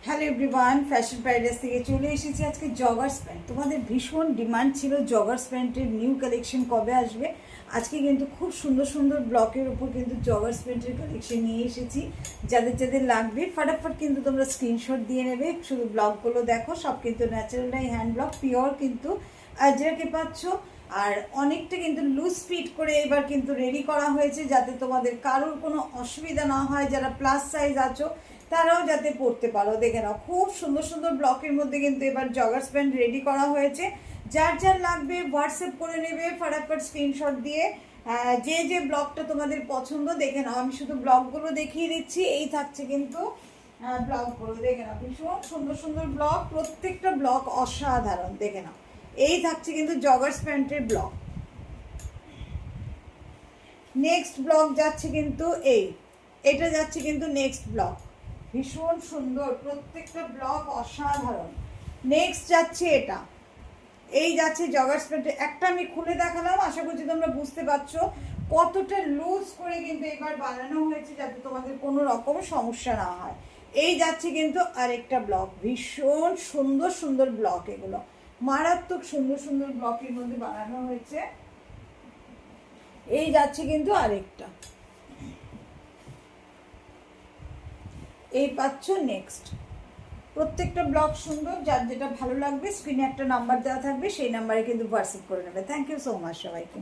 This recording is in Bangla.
হ্যালো এভরিওয়ান, ফ্যাশন প্যারাডাইস থেকে চলে এসেছি আজকে জগার্স প্যান্ট। তোমাদের ভীষণ ডিমান্ড ছিল জগার্স প্যান্টের নিউ কালেকশন কবে আসবে। আজকে কিন্তু খুব সুন্দর সুন্দর ব্লকের ওপর কিন্তু জগার্স প্যান্টের কালেকশন নিয়ে এসেছি। যাদের যাদের লাগবে ফটাফট কিন্তু তোমরা স্ক্রিনশট দিয়ে নেবে। শুধু ব্লকগুলো দেখো, সব কিন্তু ন্যাচারাল হ্যান্ড ব্লক, পিওর কিন্তু আজরাকে পাচ্ছ। আর অনেকটা কিন্তু লুজ ফিট করে এবার কিন্তু রেডি করা হয়েছে, যাতে তোমাদের কারোর কোনো অসুবিধা না হয়। যারা প্লাস সাইজ আছো তারাও যাতে পড়তে পারো। দেখে নাও, খুব সুন্দর সুন্দর ব্লকের মধ্যে কিন্তু এবার জগার্স প্যান্ট রেডি করা হয়েছে। যার যার লাগবে হোয়াটসঅ্যাপ করে নেবে ফটাফট স্ক্রিনশট দিয়ে। যে যে ব্লকটা তোমাদের পছন্দ দেখে নাও, আমি শুধু ব্লকগুলো দেখিয়ে দিচ্ছি। এই থাকছে কিন্তু ব্লকগুলো, দেখে নাও ভীষণ সুন্দর সুন্দর ব্লক, প্রত্যেকটা ব্লক অসাধারণ। দেখে নাও, এই থাকছে কিন্তু জগার্স প্যান্টের ব্লক। নেক্সট ব্লক যাচ্ছে কিন্তু এটা যাচ্ছে কিন্তু নেক্সট ব্লক, ভীষণ সুন্দর, প্রত্যেকটা ব্লক অসাধারণ। নেক্সট যাচ্ছে এটা, এই যাচ্ছে জগার্স প্যান্টের। একটা আমি খুলে দেখালাম, আশা করছি তোমরা বুঝতে পারছো কতটা লুজ করে কিন্তু এবার বানানো হয়েছে, যাতে তোমাদের কোনো রকম সমস্যা না হয়। এই যাচ্ছে কিন্তু আরেকটা ব্লক, ভীষণ সুন্দর সুন্দর ব্লক, এগুলো মারাত্মক সুন্দর সুন্দর ব্লকের মধ্যে বানানো হয়েছে। এই যাচ্ছে কিন্তু আরেকটা, এই পাচ্ছ নেক্সট। প্রত্যেকটা ব্লগ সুন্দর, যার যেটা ভালো লাগবে স্ক্রিনে একটা নাম্বার দেওয়া থাকবে, সেই নাম্বারে কিন্তু হোয়াটসঅ্যাপ করে নেবে। থ্যাংক ইউ সো মাচ সবাইকে।